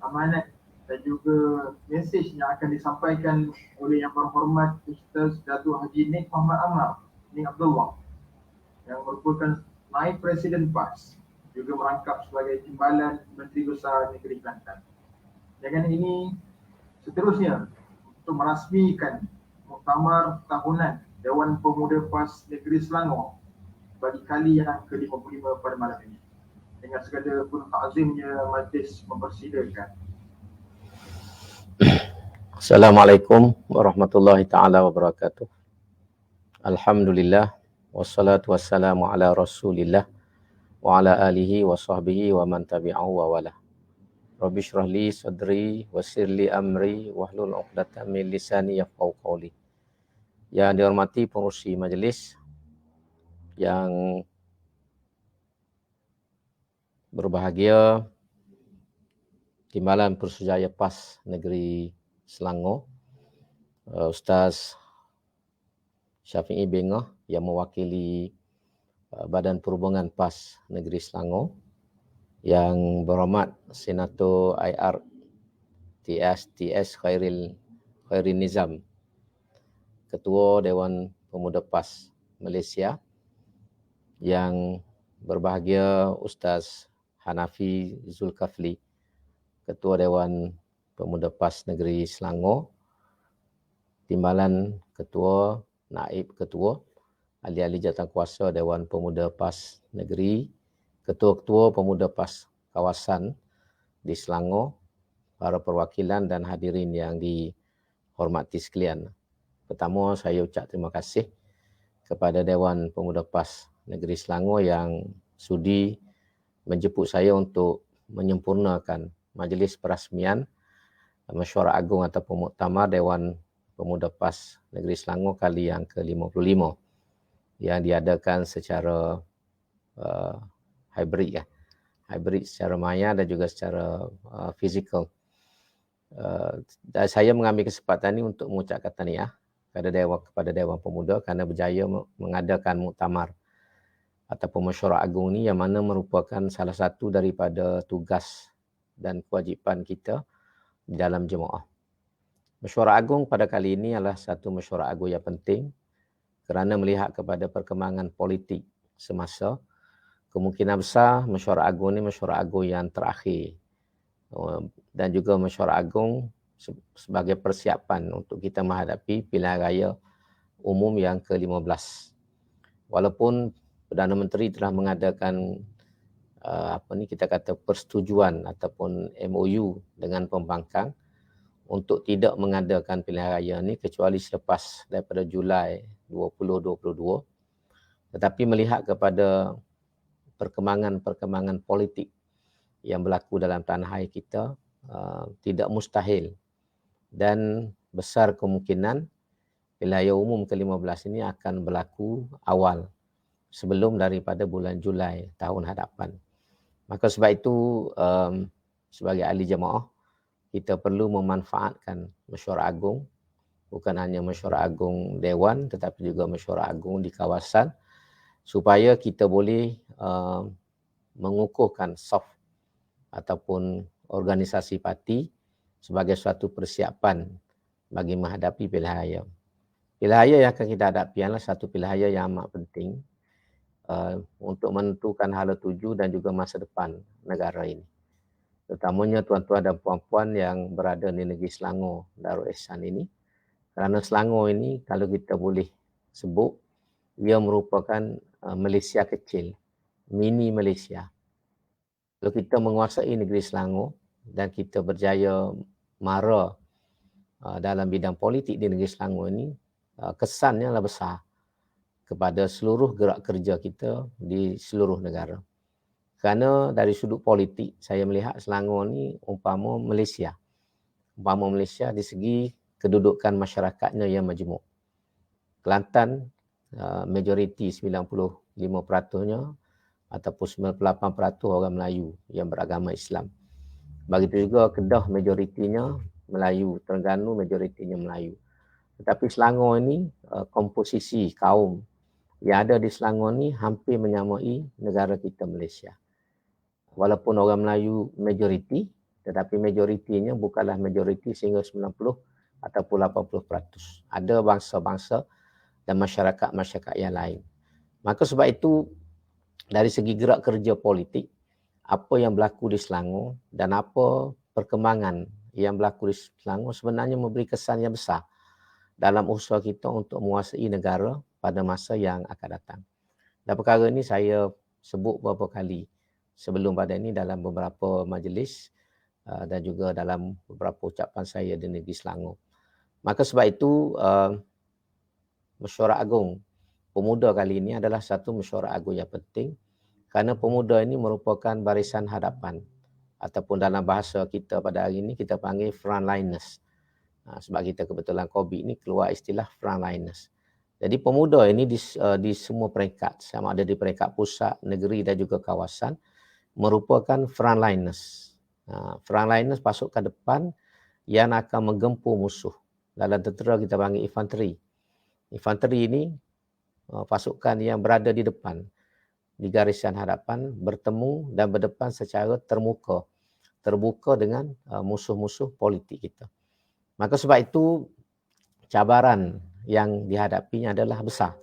amanat dan juga mesej yang akan disampaikan oleh Yang Berhormat Ustaz Datuk Haji Nik Muhammad Amar Nik Abdullah yang merupakan naib Presiden PAS, juga merangkap sebagai Timbalan Menteri Besar Negeri Kelantan. Dengan ini seterusnya untuk merasmikan muktamar tahunan Dewan Pemuda PAS Negeri Selangor bagi kali yang ke-55 pada malam ini. Dengan segala penuh takzimnya, majlis mempersilakan. Assalamualaikum warahmatullahi taala wabarakatuh. Alhamdulillah wassalatu wassalamu ala Rasulillah wa ala alihi wa sahbihi wa man tabi'ahu wa wala. Rabbi shrah li sadri wassir li amri wahlul 'uqdatam min lisani yafqahu qawli. Yang dihormati pengurusi majlis, yang berbahagia Timbalan Persujaya PAS Negeri Selangor, Ustaz Syafi'i Bengah yang mewakili Badan Perhubungan PAS Negeri Selangor, yang berhormat Senator IR TS Khairil Nizam, Ketua Dewan Pemuda PAS Malaysia, yang berbahagia Ustaz Hanafi Zulkafli, Ketua Dewan Pemuda PAS Negeri Selangor, Timbalan Ketua, Naib Ketua, ahli-ahli jawatankuasa Dewan Pemuda PAS Negeri, Ketua-Ketua Pemuda PAS Kawasan di Selangor, para perwakilan dan hadirin yang dihormati sekalian. Pertama, saya ucap terima kasih kepada Dewan Pemuda PAS Negeri Selangor yang sudi menjemput saya untuk menyempurnakan majlis perasmian Mesyuarat Agung ataupun Muktamar Dewan Pemuda PAS Negeri Selangor kali yang ke-55 yang diadakan secara hybrid secara maya dan juga secara fizikal. Dan saya mengambil kesempatan ini untuk mengucapkan tahniah kepada Dewan Pemuda kerana berjaya mengadakan muktamar ataupun mesyuarat agung ini, yang mana merupakan salah satu daripada tugas dan kewajipan kita di dalam jemaah. Mesyuarat agung pada kali ini adalah satu mesyuarat agung yang penting kerana melihat kepada perkembangan politik semasa. Kemungkinan besar mesyuarat agung ini mesyuarat agung yang terakhir, dan juga mesyuarat agung sebagai persiapan untuk kita menghadapi pilihan raya umum yang ke-15. Walaupun Perdana Menteri telah mengadakan kita kata persetujuan ataupun MOU dengan pembangkang untuk tidak mengadakan pilihan raya ini kecuali selepas daripada Julai 2022. Tetapi melihat kepada perkembangan politik yang berlaku dalam tanah air kita, tidak mustahil dan besar kemungkinan pilihan raya umum ke-15 ini akan berlaku awal sebelum daripada bulan Julai tahun hadapan. Maka sebab itu sebagai ahli jemaah, kita perlu memanfaatkan mesyuarat agung, bukan hanya mesyuarat agung Dewan tetapi juga mesyuarat agung di kawasan, supaya kita boleh mengukuhkan SOF ataupun organisasi parti sebagai suatu persiapan bagi menghadapi pilihan raya. Pilihan raya yang akan kita hadapi adalah satu pilihan raya yang amat penting untuk menentukan hala tuju dan juga masa depan negara ini. Terutamanya tuan-tuan dan puan-puan yang berada di negeri Selangor Darul Ihsan ini. Kerana Selangor ini, kalau kita boleh sebut, ia merupakan Malaysia kecil, mini Malaysia. Kalau kita menguasai negeri Selangor dan kita berjaya mara dalam bidang politik di negeri Selangor ini, kesannya adalah besar kepada seluruh gerak kerja kita di seluruh negara. Kerana dari sudut politik, saya melihat Selangor ni umpama Malaysia. Umpama Malaysia di segi kedudukan masyarakatnya yang majmuk. Kelantan, majoriti 95%-nya ataupun 98% orang Melayu yang beragama Islam. Begitu juga Kedah majoritinya Melayu, Terengganu majoritinya Melayu. Tetapi Selangor ini komposisi kaum yang ada di Selangor ni hampir menyamai negara kita Malaysia. Walaupun orang Melayu majoriti, tetapi majoritinya bukanlah majoriti sehingga 90 ataupun 80%. Ada bangsa-bangsa dan masyarakat-masyarakat yang lain. Maka sebab itu dari segi gerak kerja politik, apa yang berlaku di Selangor dan apa perkembangan yang berlaku di Selangor sebenarnya memberi kesan yang besar dalam usaha kita untuk menguasai negara pada masa yang akan datang. Dan perkara ini saya sebut beberapa kali sebelum pada ini dalam beberapa majlis dan juga dalam beberapa ucapan saya di negeri Selangor. Maka sebab itu Mesyuarat Agung Pemuda kali ini adalah satu mesyuarat agung yang penting kerana pemuda ini merupakan barisan hadapan ataupun dalam bahasa kita pada hari ini kita panggil frontliners. Sebab kita kebetulan COVID ini keluar istilah frontliners. Jadi pemuda ini di semua peringkat, sama ada di peringkat pusat, negeri dan juga kawasan, merupakan frontliners. Frontliners pasukan depan yang akan menggempur musuh. Dalam tentera kita panggil infanteri. Infanteri ini pasukan yang berada di depan, di garisan hadapan, bertemu dan berdepan secara terbuka dengan musuh-musuh politik kita. Maka sebab itu cabaran yang dihadapinya adalah besar,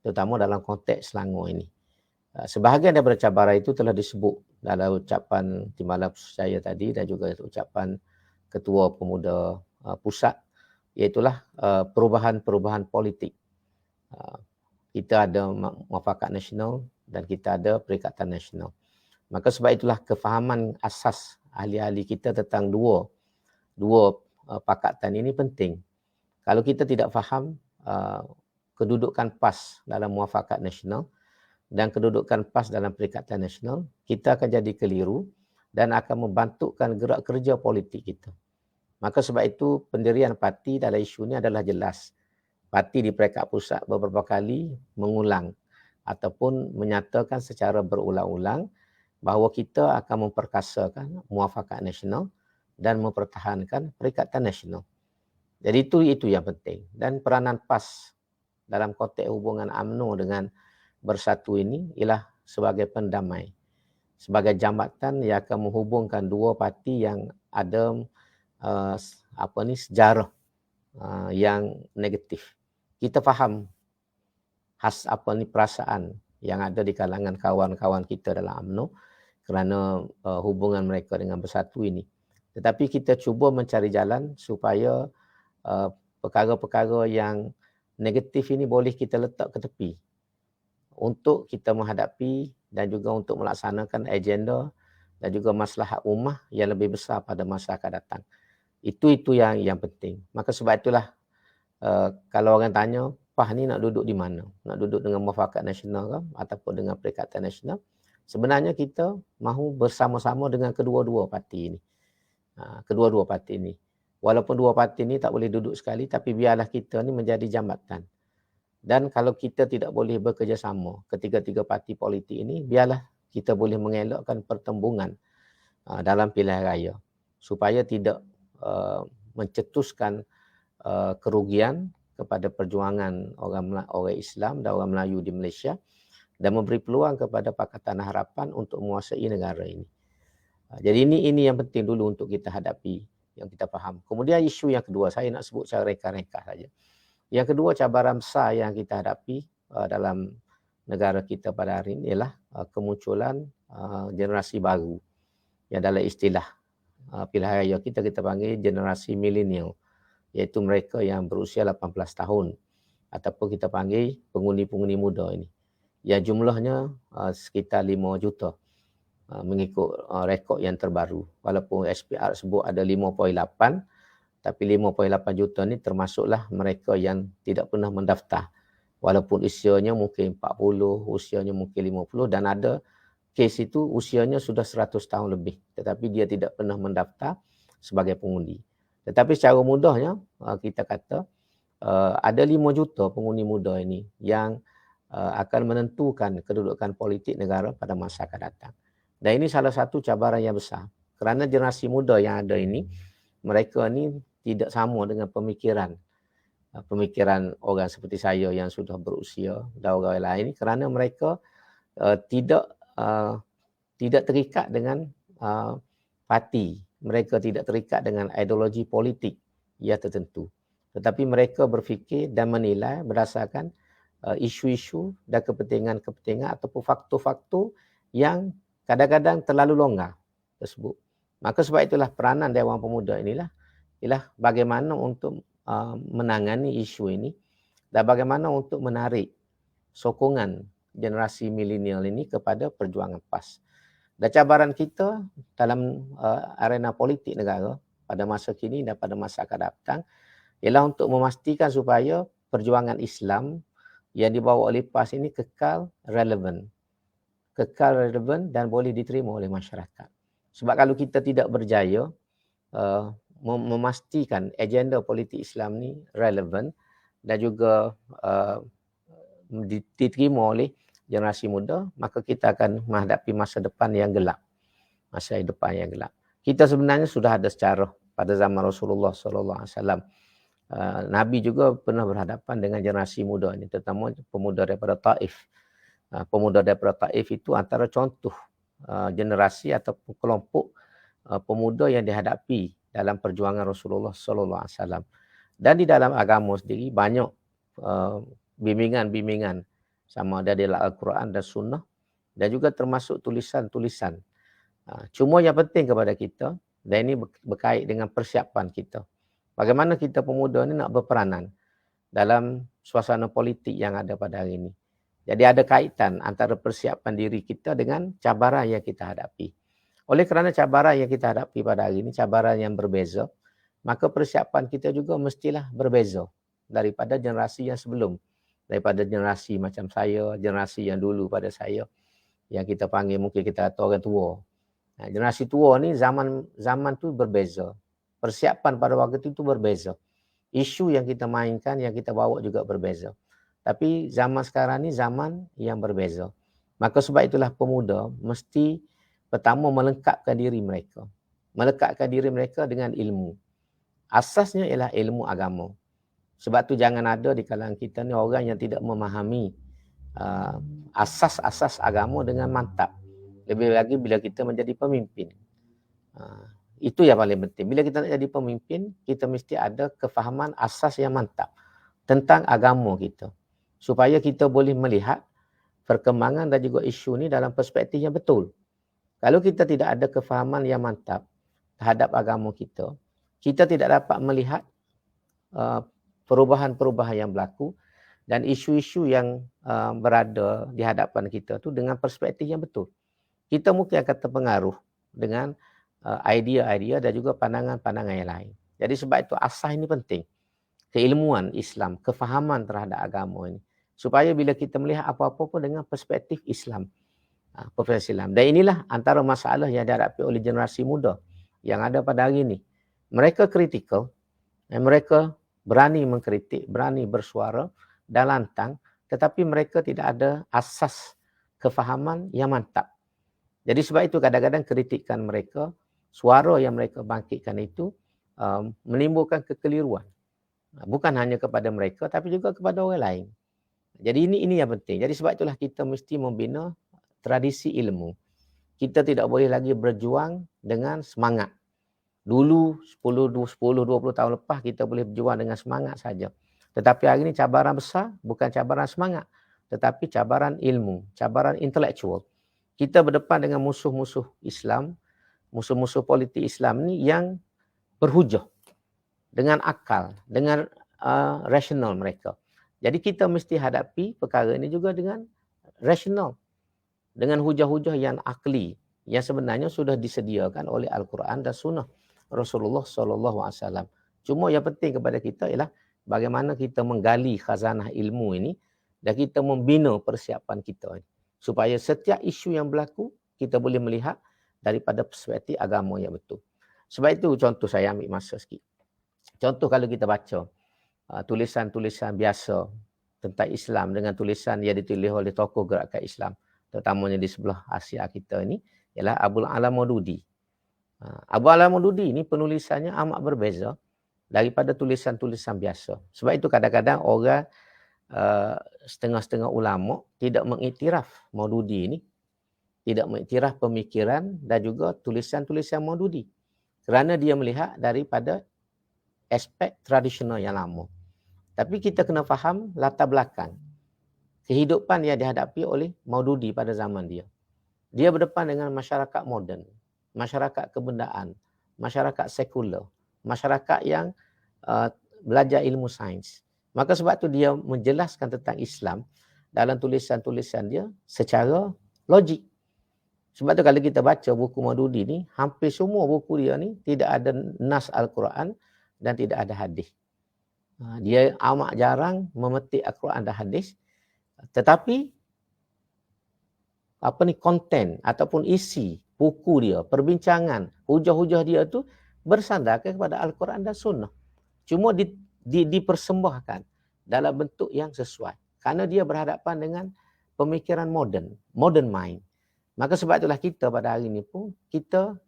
terutama dalam konteks Selangor ini. Sebahagian daripada cabaran itu telah disebut dalam ucapan Timbalan saya tadi dan juga ucapan Ketua Pemuda Pusat, iaitulah perubahan-perubahan politik. Kita ada Muafakat Nasional dan kita ada Perikatan Nasional. Maka sebab itulah kefahaman asas ahli-ahli kita tentang dua pakatan ini penting. Kalau kita tidak faham kedudukan PAS dalam Muafakat Nasional dan kedudukan PAS dalam Perikatan Nasional, kita akan jadi keliru dan akan membantukan gerak kerja politik kita. Maka sebab itu pendirian parti dalam isu ini adalah jelas. Parti di peringkat pusat beberapa kali mengulang ataupun menyatakan secara berulang-ulang bahawa kita akan memperkasakan Muafakat Nasional dan mempertahankan Perikatan Nasional. Jadi itu yang penting. Dan peranan PAS dalam konteks hubungan UMNO dengan Bersatu ini ialah sebagai pendamai, sebagai jambatan yang akan menghubungkan dua parti yang ada sejarah yang negatif. Kita faham perasaan yang ada di kalangan kawan-kawan kita dalam UMNO kerana hubungan mereka dengan Bersatu ini. Tetapi kita cuba mencari jalan supaya perkara-perkara yang negatif ini boleh kita letak ke tepi untuk kita menghadapi dan juga untuk melaksanakan agenda dan juga maslahat ummah yang lebih besar pada masa akan datang. Itu yang penting. Maka sebab itulah kalau orang tanya, PAS ni nak duduk di mana? Nak duduk dengan Muafakat Nasional ke ataupun dengan Perikatan Nasional? Sebenarnya kita mahu bersama-sama dengan kedua-dua parti ini. Kedua-dua parti ini. Walaupun dua parti ini tak boleh duduk sekali, tapi biarlah kita ni menjadi jambatan. Dan kalau kita tidak boleh bekerjasama ketiga-tiga parti politik ini, biarlah kita boleh mengelakkan pertembungan dalam pilihan raya supaya tidak mencetuskan kerugian kepada perjuangan orang Islam dan orang Melayu di Malaysia dan memberi peluang kepada Pakatan Harapan untuk menguasai negara ini. Jadi ini yang penting dulu untuk kita hadapi, yang kita faham. Kemudian isu yang kedua, saya nak sebut secara reka-reka saja. Yang kedua, cabaran besar yang kita hadapi dalam negara kita pada hari ini ialah kemunculan generasi baru yang dalam istilah pilihan raya kita panggil generasi milenial, iaitu mereka yang berusia 18 tahun ataupun kita panggil pengundi-pengundi muda ini. Yang jumlahnya sekitar 5 juta mengikut rekod yang terbaru. Walaupun SPR sebut ada 5.8, tapi 5.8 juta ni termasuklah mereka yang tidak pernah mendaftar. Walaupun usianya mungkin 40, usianya mungkin 50 dan ada kes itu usianya sudah 100 tahun lebih. Tetapi dia tidak pernah mendaftar sebagai pengundi. Tetapi secara mudahnya kita kata ada 5 juta pengundi muda ini yang akan menentukan kedudukan politik negara pada masa akan datang. Dan ini salah satu cabaran yang besar. Kerana generasi muda yang ada ini, mereka ni tidak sama dengan pemikiran orang seperti saya yang sudah berusia dan orang lain ini, kerana mereka tidak terikat dengan parti mereka tidak terikat dengan ideologi politik yang tertentu. Tetapi mereka berfikir dan menilai berdasarkan isu-isu dan kepentingan-kepentingan ataupun faktor-faktor yang kadang-kadang terlalu longgar tersebut. Maka sebab itulah peranan Dewan Pemuda inilah ialah bagaimana untuk menangani isu ini dan bagaimana untuk menarik sokongan generasi milenial ini kepada perjuangan PAS. Dan cabaran kita dalam arena politik negara pada masa kini dan pada masa akan datang ialah untuk memastikan supaya perjuangan Islam yang dibawa oleh PAS ini kekal relevan dan boleh diterima oleh masyarakat. Sebab kalau kita tidak berjaya memastikan agenda politik Islam ni relevan dan juga diterima oleh generasi muda, maka kita akan menghadapi masa depan yang gelap. Kita sebenarnya sudah ada sejarah pada zaman Rasulullah SAW. Nabi juga pernah berhadapan dengan generasi muda ini, terutama pemuda daripada Taif. Pemuda daripada Taif itu antara contoh generasi atau kelompok pemuda yang dihadapi dalam perjuangan Rasulullah SAW. Dan di dalam agama sendiri banyak bimbingan-bimbingan sama ada dalam Al-Quran dan Sunnah dan juga termasuk tulisan-tulisan. Cuma yang penting kepada kita, dan ini berkait dengan persiapan kita. Bagaimana kita pemuda ni nak berperanan dalam suasana politik yang ada pada hari ini. Jadi ada kaitan antara persiapan diri kita dengan cabaran yang kita hadapi. Oleh kerana cabaran yang kita hadapi pada hari ini, cabaran yang berbeza, maka persiapan kita juga mestilah berbeza daripada generasi yang sebelum. Daripada generasi macam saya, generasi yang dulu pada saya, yang kita panggil mungkin kita kata orang tua. Generasi tua ni zaman tu berbeza. Persiapan pada waktu itu berbeza. Isu yang kita mainkan, yang kita bawa juga berbeza. Tapi zaman sekarang ni zaman yang berbeza. Maka sebab itulah pemuda mesti pertama melengkapkan diri mereka. Melekatkan diri mereka dengan ilmu. Asasnya ialah ilmu agama. Sebab tu jangan ada di kalangan kita ni orang yang tidak memahami asas-asas agama dengan mantap. Lebih lagi bila kita menjadi pemimpin. Itu yang paling penting. Bila kita nak jadi pemimpin, kita mesti ada kefahaman asas yang mantap tentang agama kita. Supaya kita boleh melihat perkembangan dan juga isu ni dalam perspektif yang betul. Kalau kita tidak ada kefahaman yang mantap terhadap agama kita, kita tidak dapat melihat perubahan-perubahan yang berlaku dan isu-isu yang berada di hadapan kita tu dengan perspektif yang betul. Kita mungkin akan terpengaruh dengan idea-idea dan juga pandangan-pandangan yang lain. Jadi sebab itu asas ini penting. Keilmuan Islam, kefahaman terhadap agama ini. Supaya bila kita melihat apa-apa pun dengan perspektif Islam. Perspektif Islam. Dan inilah antara masalah yang dihadapi oleh generasi muda yang ada pada hari ini. Mereka kritikal, dan mereka berani mengkritik, berani bersuara dan lantang, tetapi mereka tidak ada asas kefahaman yang mantap. Jadi sebab itu kadang-kadang kritikan mereka, suara yang mereka bangkitkan itu menimbulkan kekeliruan. Bukan hanya kepada mereka tapi juga kepada orang lain. Jadi ini yang penting. Jadi sebab itulah kita mesti membina tradisi ilmu. Kita tidak boleh lagi berjuang dengan semangat. Dulu 10-20 tahun lepas kita boleh berjuang dengan semangat saja. Tetapi hari ini cabaran besar bukan cabaran semangat, tetapi cabaran ilmu, cabaran intelektual. Kita berdepan dengan musuh-musuh Islam, musuh-musuh politik Islam ni yang berhujah dengan akal, dengan rasional mereka. Jadi kita mesti hadapi perkara ini juga dengan rasional, dengan hujah-hujah yang akli, yang sebenarnya sudah disediakan oleh Al-Quran dan Sunnah Rasulullah SAW. Cuma yang penting kepada kita ialah bagaimana kita menggali khazanah ilmu ini dan kita membina persiapan kita ini. Supaya setiap isu yang berlaku, kita boleh melihat daripada perspektif agama yang betul. Sebab itu contoh saya ambil masa sikit. Contoh kalau kita baca tulisan-tulisan biasa tentang Islam dengan tulisan yang ditulis oleh tokoh gerakan Islam, terutamanya di sebelah Asia kita ini, ialah Abul Ala Maududi. Abul Ala Maududi ini penulisannya amat berbeza daripada tulisan-tulisan biasa. Sebab itu kadang-kadang orang setengah-setengah ulama tidak mengiktiraf Maududi ini, tidak mengiktiraf pemikiran dan juga tulisan-tulisan Maududi. kerana dia melihat daripada aspek tradisional yang lama. Tapi kita kena faham latar belakang kehidupan yang dihadapi oleh Maududi pada zaman dia. Dia berdepan dengan masyarakat moden, masyarakat kebendaan, masyarakat sekular, masyarakat yang belajar ilmu sains. Maka sebab tu dia menjelaskan tentang Islam dalam tulisan-tulisan dia secara logik. Sebab tu kalau kita baca buku Maududi ni, hampir semua buku dia ni tidak ada nas Al-Quran dan tidak ada hadis. Dia amat jarang memetik Al-Quran dan hadis, tetapi konten ataupun isi buku dia, perbincangan, hujah-hujah dia tu bersandarkan kepada Al-Quran dan Sunnah. Cuma dipersembahkan dalam bentuk yang sesuai. Kerana dia berhadapan dengan pemikiran modern mind. Maka sebab itulah kita pada hari ini pun,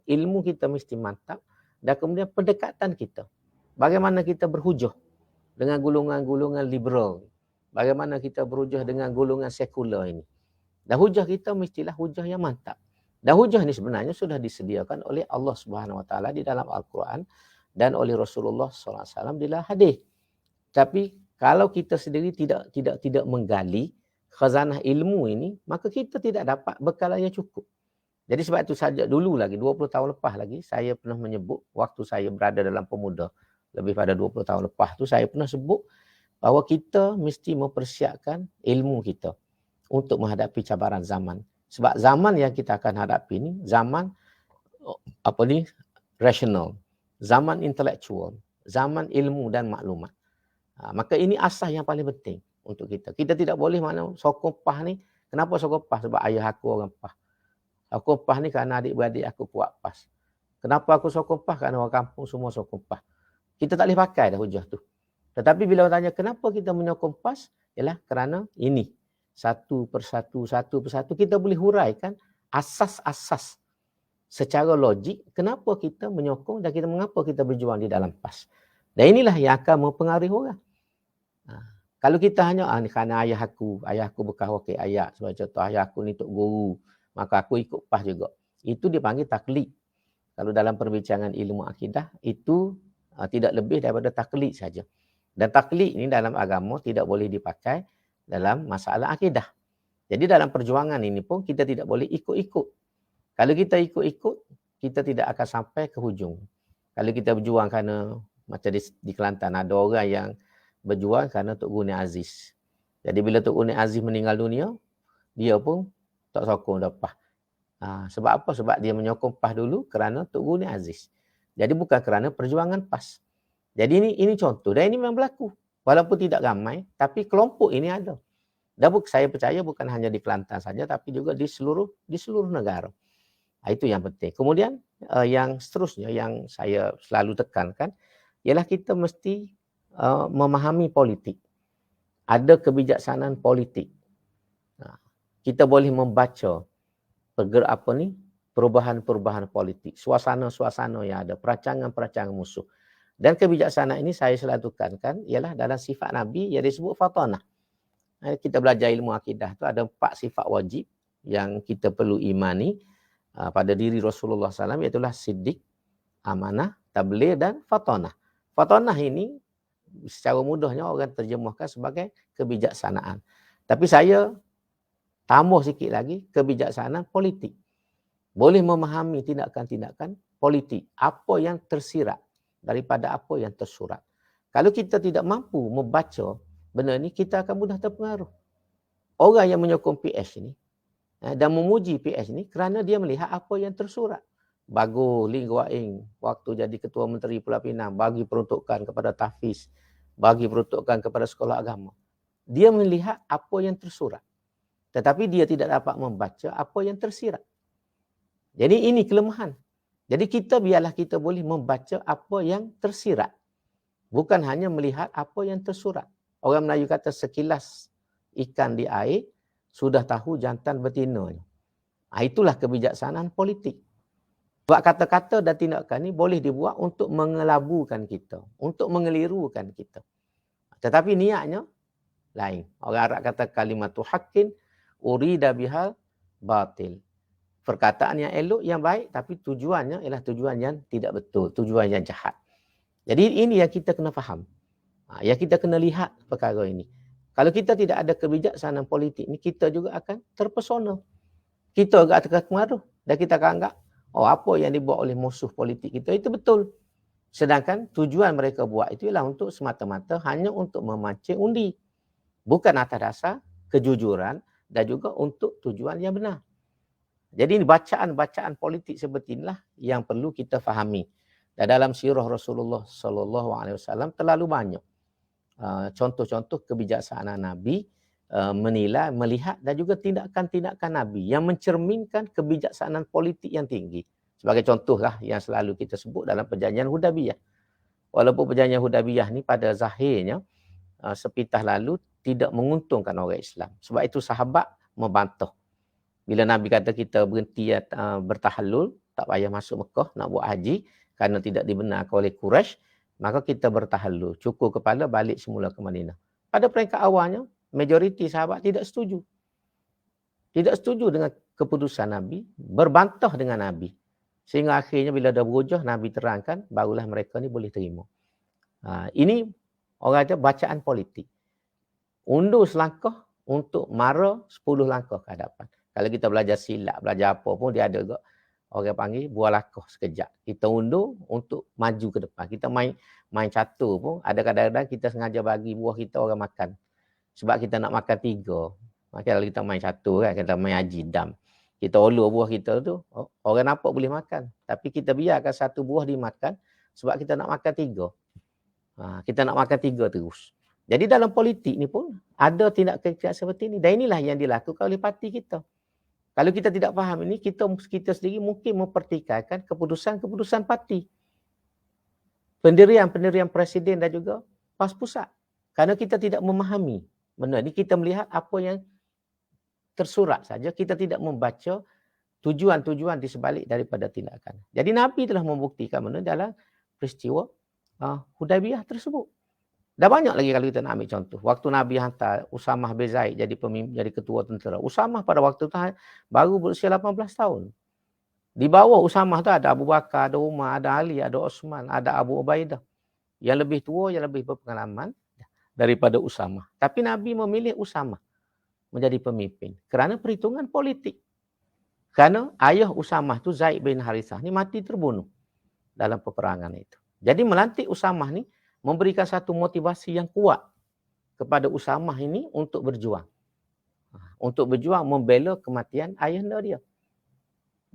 ilmu kita mesti mantap dan kemudian pendekatan kita. Bagaimana kita berhujah dengan golongan-golongan liberal. Bagaimana kita berhujah dengan golongan sekular ini. Dan hujah kita mestilah hujah yang mantap. Dan hujah ini sebenarnya sudah disediakan oleh Allah Subhanahu Wa Taala di dalam Al-Quran dan oleh Rasulullah SAW di dalam hadis. Tapi kalau kita sendiri tidak menggali khazanah ilmu ini, maka kita tidak dapat bekal yang cukup. Jadi sebab itu saja dulu lagi, 20 tahun lepas lagi, saya pernah menyebut waktu saya berada dalam pemuda, lebih pada 20 tahun lepas tu, saya pernah sebut bahawa kita mesti mempersiapkan ilmu kita untuk menghadapi cabaran zaman. Sebab zaman yang kita akan hadapi ni, zaman rasional, zaman intelektual, zaman ilmu dan maklumat. Maka ini asas yang paling penting untuk kita. Kita tidak boleh sokong PAH ni. Kenapa sokong PAH? Sebab ayah aku orang PAH. Sokong PAH ni kerana adik-beradik aku kuat PAS. Kenapa aku sokong PAH? Kerana orang kampung semua sokong PAH. Kita tak boleh pakai dah hujah tu. Tetapi bila orang tanya kenapa kita menyokong PAS? Ialah kerana ini. Satu persatu kita boleh huraikan asas-asas secara logik kenapa kita menyokong dan mengapa kita berjuang di dalam PAS. Dan inilah yang akan mempengaruhi orang. Kalau kita hanya kerana ayah aku bekas wakil ayat, sebagai contoh ayah aku ni tok guru, maka aku ikut PAS juga. Itu dipanggil taklid. Kalau dalam perbincangan ilmu akidah, itu tidak lebih daripada taklid saja. Dan taklid ni dalam agama tidak boleh dipakai dalam masalah akidah. Jadi dalam perjuangan ini pun kita tidak boleh ikut-ikut. Kalau kita ikut-ikut, kita tidak akan sampai ke hujung. Kalau kita berjuang kerana, macam di Kelantan, ada orang yang berjuang kerana Tok Guni Aziz. Jadi bila Tok Guni Aziz meninggal dunia, dia pun tak sokong dah PAH. Sebab apa? Sebab dia menyokong PAH dulu kerana Tok Guni Aziz. Jadi bukan kerana perjuangan PAS. Jadi ini contoh. Dan ini memang berlaku. Walaupun tidak ramai, tapi kelompok ini ada. Dan saya percaya bukan hanya di Kelantan saja, tapi juga di seluruh negara. Itu yang penting. Kemudian yang seterusnya yang saya selalu tekankan, ialah kita mesti memahami politik. Ada kebijaksanaan politik. Kita boleh membaca perubahan-perubahan politik, suasana-suasana yang ada, perancangan-perancangan musuh. Dan kebijaksanaan ini saya selalu tekankan ialah dalam sifat Nabi yang disebut fatanah. Kita belajar ilmu akidah tu ada 4 sifat wajib yang kita perlu imani pada diri Rasulullah SAW, iaitulah siddiq, amanah, tabligh dan fatanah. Fatanah ini secara mudahnya orang terjemahkan sebagai kebijaksanaan. Tapi saya tambah sikit lagi, kebijaksanaan politik. Boleh memahami tindakan-tindakan politik. Apa yang tersirat daripada apa yang tersurat. Kalau kita tidak mampu membaca benda ni, kita akan mudah terpengaruh. Orang yang menyokong PS ni dan memuji PS ni kerana dia melihat apa yang tersurat. Bagus Lee Kuan Yew waktu jadi Ketua Menteri Pulau Pinang bagi peruntukan kepada tahfiz, bagi peruntukan kepada sekolah agama. Dia melihat apa yang tersurat. Tetapi dia tidak dapat membaca apa yang tersirat. Jadi ini kelemahan. Jadi biarlah kita boleh membaca apa yang tersirat. Bukan hanya melihat apa yang tersurat. Orang Melayu kata sekilas ikan di air, sudah tahu jantan betinanya. Itulah kebijaksanaan politik. Sebab kata-kata dan tindakan ni boleh dibuat untuk mengelabukan kita, untuk mengelirukan kita. Tetapi niatnya lain. Orang Arab kata kalimatu haqqin urida bihal batil. perkataan yang elok, yang baik, tapi tujuannya ialah tujuan yang tidak betul, tujuan yang jahat. Jadi ini yang kita kena faham. Yang kita kena lihat perkara ini. Kalau kita tidak ada kebijaksanaan politik ni, kita juga akan terpesona. Kita agak terpengaruh dan kita akan anggap, oh apa yang dibuat oleh musuh politik kita itu betul. Sedangkan tujuan mereka buat itu ialah untuk semata-mata hanya untuk memancing undi. Bukan atas dasar kejujuran dan juga untuk tujuan yang benar. Jadi bacaan-bacaan politik seperti inilah yang perlu kita fahami. Dan dalam sirah Rasulullah SAW terlalu banyak contoh-contoh kebijaksanaan Nabi menilai, melihat dan juga tindakan-tindakan Nabi yang mencerminkan kebijaksanaan politik yang tinggi. Sebagai contohlah yang selalu kita sebut dalam perjanjian Hudaybiyah. Walaupun perjanjian Hudaybiyah ni pada zahirnya sepintas lalu tidak menguntungkan orang Islam. Sebab itu sahabat membantah. Bila Nabi kata kita berhenti bertahallul, tak payah masuk Mekah nak buat haji kerana tidak dibenarkan oleh Quraisy, maka kita bertahallul, cukur kepala, balik semula ke Madinah. Pada peringkat awalnya, majoriti sahabat tidak setuju. Tidak setuju dengan keputusan Nabi, berbantah dengan Nabi. Sehingga akhirnya bila dah berhujah, Nabi terangkan, barulah mereka ni boleh terima. Ini orang kata bacaan politik. Undur selangkah untuk mara 10 langkah ke hadapan. Kalau kita belajar silat, belajar apa pun, dia ada juga orang panggil buah langkah sekejap. Kita undur untuk maju ke depan. Kita main catur pun, ada kadang-kadang kita sengaja bagi buah kita orang makan. Sebab kita nak makan 3. Maka kalau kita main catur kan, kita main haji dam. Kita ulur buah kita tu, orang nampak boleh makan. Tapi kita biarkan satu buah dimakan sebab kita nak makan 3. Kita nak makan 3 terus. Jadi dalam politik ni pun ada tindakan seperti ini. Dan inilah yang dilakukan oleh parti kita. Kalau kita tidak faham ini, kita sendiri mungkin mempertikaikan keputusan-keputusan parti. Pendirian presiden dan juga PAS pusat. Kerana kita tidak memahami benda ini, kita melihat apa yang tersurat saja, kita tidak membaca tujuan-tujuan di sebalik daripada tindakan. Jadi Nabi telah membuktikan benda dalam peristiwa Hudaybiyah tersebut. Dah banyak lagi kalau kita nak ambil contoh. Waktu Nabi hantar Usamah bin Zaid jadi ketua tentera. Usamah pada waktu itu baru berusia 18 tahun. Di bawah Usamah tu ada Abu Bakar, ada Umar, ada Ali, ada Osman, ada Abu Ubaidah. Yang lebih tua, yang lebih berpengalaman daripada Usamah. Tapi Nabi memilih Usamah menjadi pemimpin kerana perhitungan politik. Kerana ayah Usamah tu Zaid bin Harithah ni mati terbunuh dalam peperangan itu. Jadi melantik Usamah ni memberikan satu motivasi yang kuat kepada Usamah ini untuk berjuang. Untuk berjuang membela kematian ayahanda dia.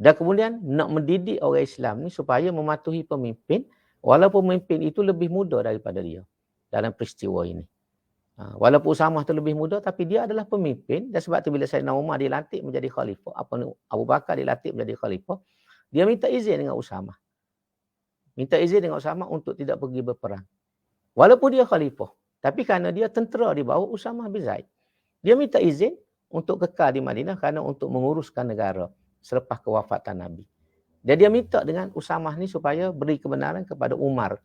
Dan kemudian nak mendidik orang Islam ni supaya mematuhi pemimpin walaupun pemimpin itu lebih muda daripada dia dalam peristiwa ini. Walaupun Usamah tu lebih muda tapi dia adalah pemimpin dan sebab tu bila Sayyidina Umar dilantik menjadi khalifah, Abu Bakar dilantik menjadi khalifah, dia minta izin dengan Usamah. Minta izin dengan Usamah untuk tidak pergi berperang. Walaupun dia khalifah, tapi kerana dia tentera di bawah Usamah bin Zaid, dia minta izin untuk kekal di Madinah kerana untuk menguruskan negara selepas kewafatan Nabi. Dan dia minta dengan Usamah ni supaya beri kebenaran kepada Umar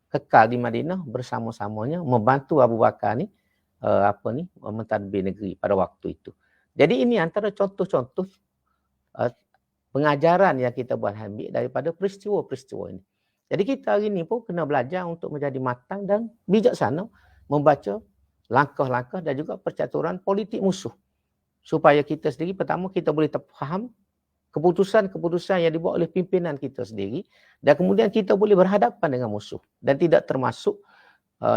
kekal di Madinah bersama-samanya membantu Abu Bakar ni mentadbir negeri pada waktu itu. Jadi ini antara contoh-contoh pengajaran yang kita boleh ambil daripada peristiwa-peristiwa ini. Jadi kita hari ini pun kena belajar untuk menjadi matang dan bijaksana membaca langkah-langkah dan juga percaturan politik musuh. Supaya kita sendiri pertama kita boleh faham keputusan-keputusan yang dibuat oleh pimpinan kita sendiri dan kemudian kita boleh berhadapan dengan musuh dan tidak termasuk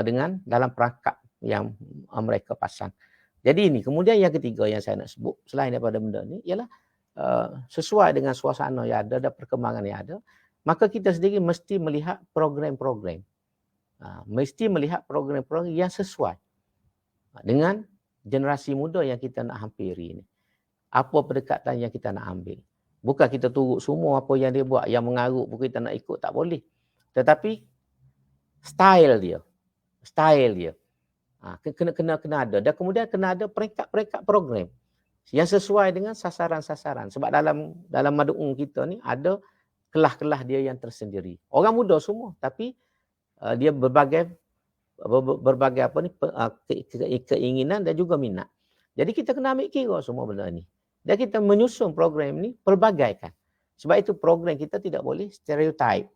dengan dalam perangkap yang mereka pasang. Jadi ini kemudian yang ketiga yang saya nak sebut selain daripada benda ni ialah sesuai dengan suasana yang ada dan perkembangan yang ada. Maka kita sendiri mesti melihat program-program. Mesti melihat program-program yang sesuai dengan generasi muda yang kita nak hampiri ini. Apa pendekatan yang kita nak ambil. Bukan kita turut semua apa yang dia buat, yang mengarut pun kita nak ikut, tak boleh. Tetapi style dia. Kena ada. Dan kemudian kena ada peringkat-peringkat program yang sesuai dengan sasaran-sasaran. Sebab dalam madu'un kita ni ada kelah-kelah dia yang tersendiri. Orang muda semua tapi dia berbagai keinginan dan juga minat. Jadi kita kena ambil kira semua benda ni. Dan kita menyusun program ni pelbagai kan. Sebab itu program kita tidak boleh stereotype.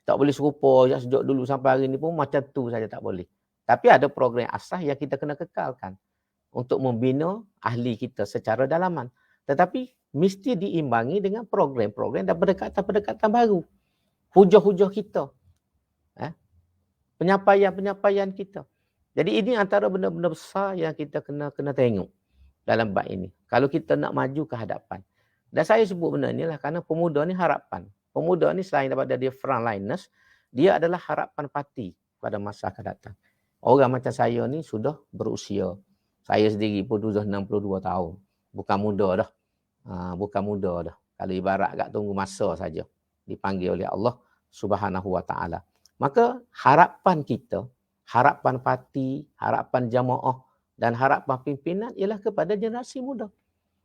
Tak boleh serupa sejak dulu sampai hari ni pun macam tu saja, tak boleh. Tapi ada program asas yang kita kena kekalkan untuk membina ahli kita secara dalaman. Tetapi mesti diimbangi dengan program-program dan pendekatan-pendekatan baru. Hujah-hujah kita. Penyampaian-penyampaian kita. Jadi ini antara benda-benda besar yang kita kena tengok dalam bab ini. Kalau kita nak maju ke hadapan. Dan saya sebut benda ni lah kerana pemuda ni harapan. Pemuda ni selain daripada dia frontliners, dia adalah harapan parti pada masa akan datang. Orang macam saya ni sudah berusia. Saya sendiri pun sudah 62 tahun. Bukan muda dah. Bukan muda dah. Kalau ibarat kat tunggu masa saja. Dipanggil oleh Allah Subhanahu Wa Taala. Maka harapan kita, harapan parti, harapan jamaah dan harapan pimpinan ialah kepada generasi muda.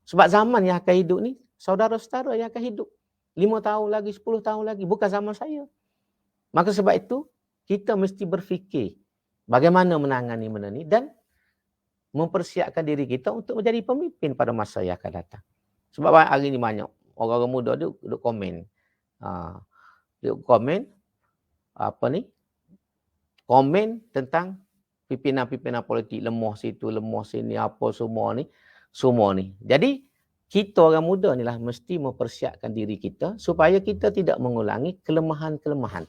Sebab zaman yang akan hidup ni, saudara-saudara yang akan hidup 5 tahun lagi, 10 tahun lagi. Bukan zaman saya. Maka sebab itu, kita mesti berfikir bagaimana menangani benda ni dan mempersiapkan diri kita untuk menjadi pemimpin pada masa yang akan datang. Sebab hari ni banyak orang-orang muda duk komen. Duk komen komen tentang pimpinan-pimpinan politik lemah situ, lemah sini, apa semua ni. Jadi kita orang muda ni lah mesti mempersiapkan diri kita supaya kita tidak mengulangi kelemahan-kelemahan.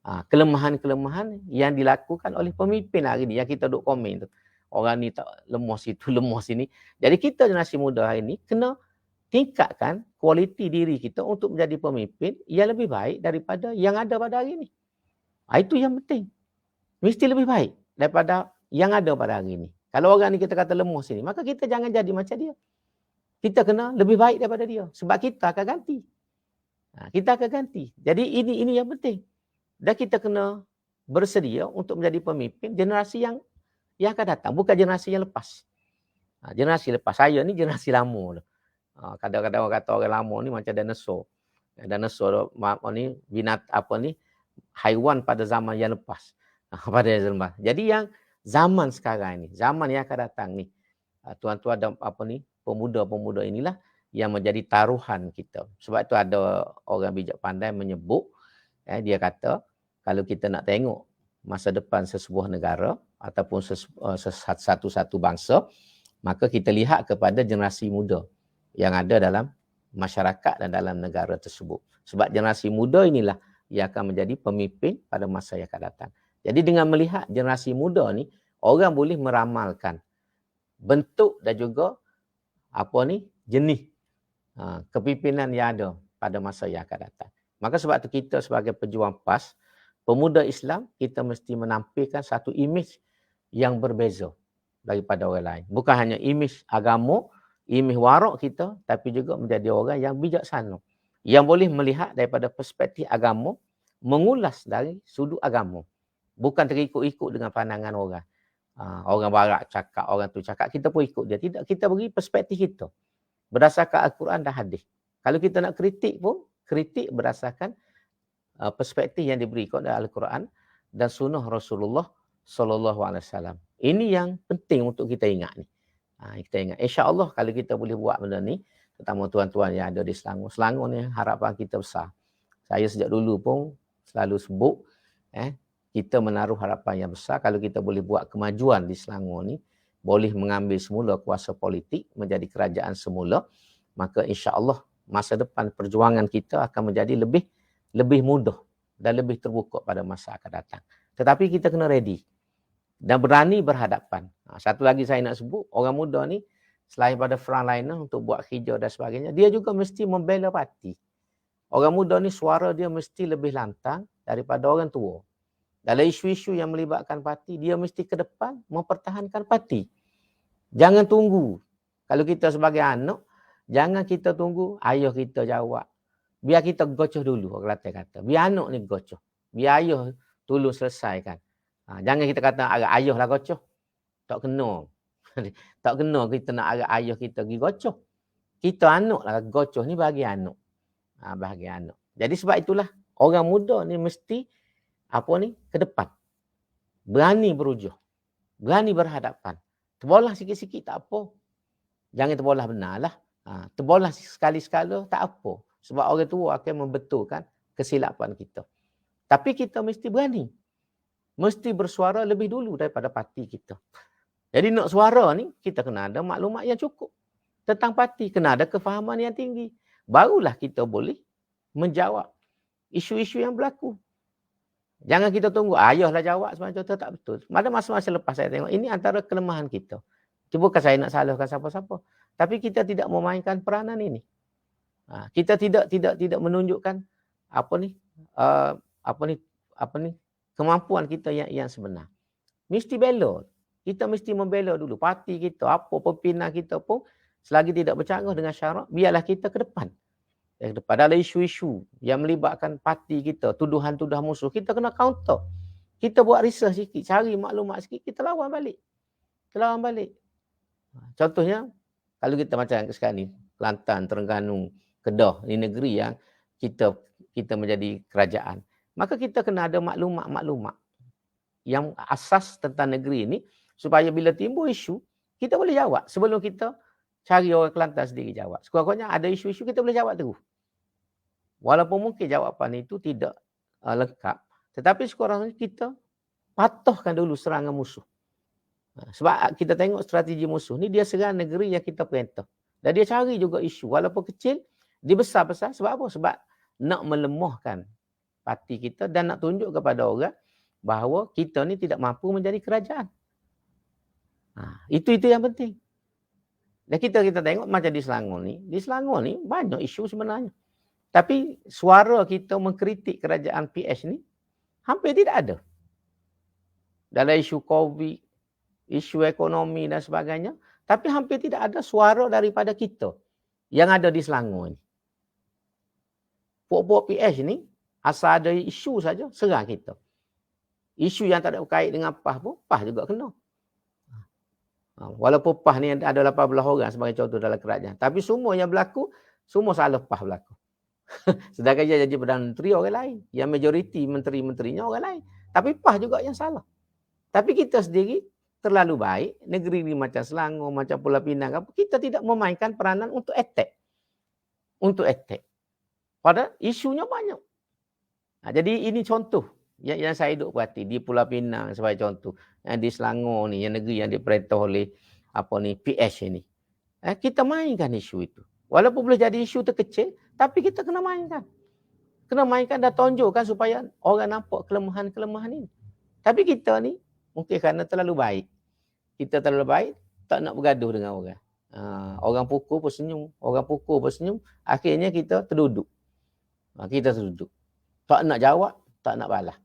Kelemahan-kelemahan yang dilakukan oleh pemimpin hari ni yang kita duk komen tu. Orang ni tak lemah situ, lemah sini. Jadi kita generasi muda hari ni kena tingkatkan kualiti diri kita untuk menjadi pemimpin yang lebih baik daripada yang ada pada hari ni. Itu yang penting. Mesti lebih baik daripada yang ada pada hari ni. Kalau orang ni kita kata lemah sini, maka kita jangan jadi macam dia. Kita kena lebih baik daripada dia. Sebab kita akan ganti. Kita akan ganti. Jadi ini yang penting. Dan kita kena bersedia untuk menjadi pemimpin generasi yang akan datang. Bukan generasi yang lepas. Generasi lepas. Saya ni generasi lama. Kadang-kadang orang kata orang lama ni macam dinosaur. Dinosaur ni binat haiwan pada zaman yang lepas. Jadi yang zaman sekarang ni, zaman yang akan datang ni, tuan-tuan dan pemuda-pemuda inilah yang menjadi taruhan kita. Sebab itu ada orang bijak pandai menyebut, dia kata kalau kita nak tengok masa depan sesebuah negara ataupun satu bangsa, maka kita lihat kepada generasi muda yang ada dalam masyarakat dan dalam negara tersebut. Sebab generasi muda inilah yang akan menjadi pemimpin pada masa yang akan datang. Jadi dengan melihat generasi muda ni, orang boleh meramalkan bentuk dan juga jenis kepimpinan yang ada pada masa yang akan datang. Maka sebab itu kita sebagai pejuang PAS, pemuda Islam, kita mesti menampilkan satu imej yang berbeza daripada orang lain. Bukan hanya imej agama, imej warak kita, tapi juga menjadi orang yang bijaksana. Yang boleh melihat daripada perspektif agama, mengulas dari sudut agama. Bukan terikut-ikut dengan pandangan orang. Orang barat cakap, orang tu cakap, kita pun ikut dia. Tidak, kita beri perspektif kita. Berdasarkan Al-Quran dan hadis. Kalau kita nak kritik pun, kritik berdasarkan perspektif yang diberikan oleh Al-Quran dan sunnah Rasulullah SAW. Ini yang penting untuk kita ingat ni. Kita ingat. InsyaAllah kalau kita boleh buat benda ni, terutama tuan-tuan yang ada di Selangor. Selangor ni harapan kita besar. Saya sejak dulu pun selalu sebut, kita menaruh harapan yang besar kalau kita boleh buat kemajuan di Selangor ni, boleh mengambil semula kuasa politik menjadi kerajaan semula, maka insya-Allah masa depan perjuangan kita akan menjadi lebih mudah dan lebih terbuka pada masa akan datang. Tetapi kita kena ready dan berani berhadapan. Satu lagi saya nak sebut, orang muda ni selain pada frontliner untuk buat hijau dan sebagainya, dia juga mesti membela parti. Orang muda ni suara dia mesti lebih lantang daripada orang tua. Dalam isu-isu yang melibatkan parti, dia mesti ke depan mempertahankan parti. Jangan tunggu. Kalau kita sebagai anak, jangan kita tunggu ayah kita jawab. Biar kita gocoh dulu, orang Kelantan kata. Biar anak ni gocoh. Biar ayah tolong selesaikan. Jangan kita kata ayah lah gocoh. Tak kena. Tak kena kita nak ayah kita pergi gocoh. Kita anak lah gocoh ni bagi anak. Bagi anak. Jadi sebab itulah orang muda ni mesti ke depan. Berani berujuh. Berani berhadapan. Terbolah sikit-sikit tak apa. Jangan terbolah benar lah. Terbolah sekali-sekala tak apa. Sebab orang tua akan membetulkan kesilapan kita. Tapi kita mesti berani. Mesti bersuara lebih dulu daripada parti kita. Jadi nak suara ni, kita kena ada maklumat yang cukup tentang parti. Kena ada kefahaman yang tinggi. Barulah kita boleh menjawab isu-isu yang berlaku. Jangan kita tunggu, ayahlah jawab semacam tu, tak betul. Pada masa-masa lepas saya tengok, ini antara kelemahan kita. Bukan saya nak salahkan siapa-siapa. Tapi kita tidak memainkan peranan ini. Kita tidak menunjukkan kemampuan kita yang sebenar. Mesti bela. Kita mesti membela dulu. Parti kita, apa pimpinan kita pun, selagi tidak bercanggah dengan syarak, biarlah kita ke depan. Dalam isu-isu yang melibatkan parti kita, tuduhan-tuduhan musuh, kita kena counter. Kita buat research sikit, cari maklumat sikit, kita lawan balik. Contohnya, kalau kita macam sekarang ni, Kelantan, Terengganu, Kedah, ni negeri yang kita menjadi kerajaan. Maka kita kena ada maklumat-maklumat yang asas tentang negeri ini, supaya bila timbul isu, kita boleh jawab. Sebelum kita cari orang Kelantan sendiri jawab. Sekurang-kurangnya ada isu-isu kita boleh jawab terus. Walaupun mungkin jawapan itu tidak lengkap, tetapi sekurang-kurangnya kita patuhkan dulu serangan musuh. Sebab kita tengok strategi musuh ni, dia serang negeri yang kita perintah. Dan dia cari juga isu, walaupun kecil, dia besar-besar. Sebab apa? Sebab nak melemahkan parti kita dan nak tunjuk kepada orang bahawa kita ni tidak mampu menjadi kerajaan. Itu yang penting. Dan kita tengok macam di Selangor ni banyak isu sebenarnya. Tapi suara kita mengkritik kerajaan PH ni hampir tidak ada. Dalam isu COVID, isu ekonomi dan sebagainya. Tapi hampir tidak ada suara daripada kita yang ada di Selangor ni. Pok-pok PH ni, asal ada isu saja, serang kita. Isu yang tak ada berkait dengan PAH pun, PAH juga kena. Walaupun PAH ni ada 18 orang sebagai contoh dalam kerajaan. Tapi semua yang berlaku, semua salah PAH berlaku. Sedangkan dia jadi Perdana Menteri orang lain. Yang majoriti menteri-menterinya orang lain. Tapi PAH juga yang salah. Tapi kita sendiri terlalu baik. Negeri ni macam Selangor, macam Pulau Pinang. Kita tidak memainkan peranan untuk attack. Padahal isunya banyak. Jadi ini contoh yang saya duk perhati. Di Pulau Pinang sebagai contoh. Yang di Selangor ni, yang negeri yang diperintah oleh PH ini. Kita mainkan isu itu. Walaupun boleh jadi isu terkecil, tapi kita kena mainkan. Kena mainkan dan tunjukkan supaya orang nampak kelemahan-kelemahan ini. Tapi kita ni, mungkin kerana terlalu baik. Kita terlalu baik, tak nak bergaduh dengan orang. Orang pukul pun senyum. Akhirnya kita terduduk. Tak nak jawab, tak nak balas.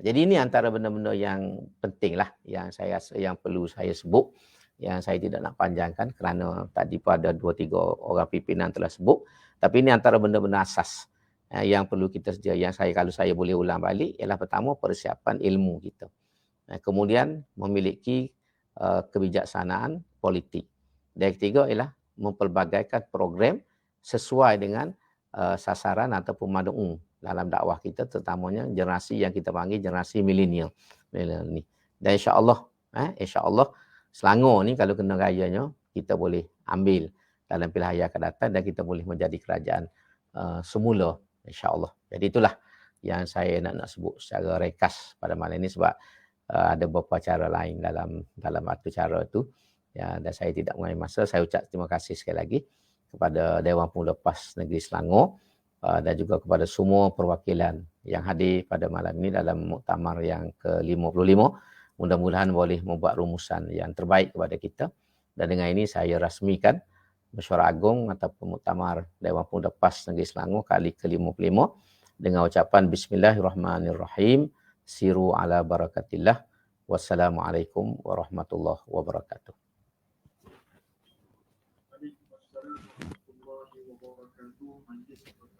Jadi ini antara benda-benda yang penting lah. Yang perlu saya sebut. Yang saya tidak nak panjangkan kerana tadi pun ada 2-3 orang pimpinan telah sebut. Tapi ini antara benda-benda asas yang perlu kita sedia. Kalau saya boleh ulang balik, ialah pertama persiapan ilmu kita. Kemudian memiliki kebijaksanaan politik. Dan yang ketiga ialah mempelbagaikan program sesuai dengan sasaran ataupun mad'u dalam dakwah kita, terutamanya generasi yang kita panggil generasi milenial ni. Dan insya-Allah Selangor ni kalau kena rayanya, kita boleh ambil dalam pilihan raya akan datang dan kita boleh menjadi kerajaan semula, insya-Allah. Jadi itulah yang saya nak sebut secara ringkas pada malam ini, sebab ada beberapa cara lain dalam atur cara itu. Dan saya tidak mengambil masa. Saya ucap terima kasih sekali lagi kepada Dewan Pemuda PAS Negeri Selangor dan juga kepada semua perwakilan yang hadir pada malam ini dalam muktamar yang ke-55. Mudah-mudahan boleh membuat rumusan yang terbaik kepada kita. Dan dengan ini saya rasmikan Mesyuarat Agung ataupun Muktamar Dewan Pemuda PAS Negeri Selangor kali ke-55 dengan ucapan Bismillahirrahmanirrahim. Siru ala barakatillah. Wassalamualaikum warahmatullahi wabarakatuh. Waalaikumsalam warahmatullahi wabarakatuh.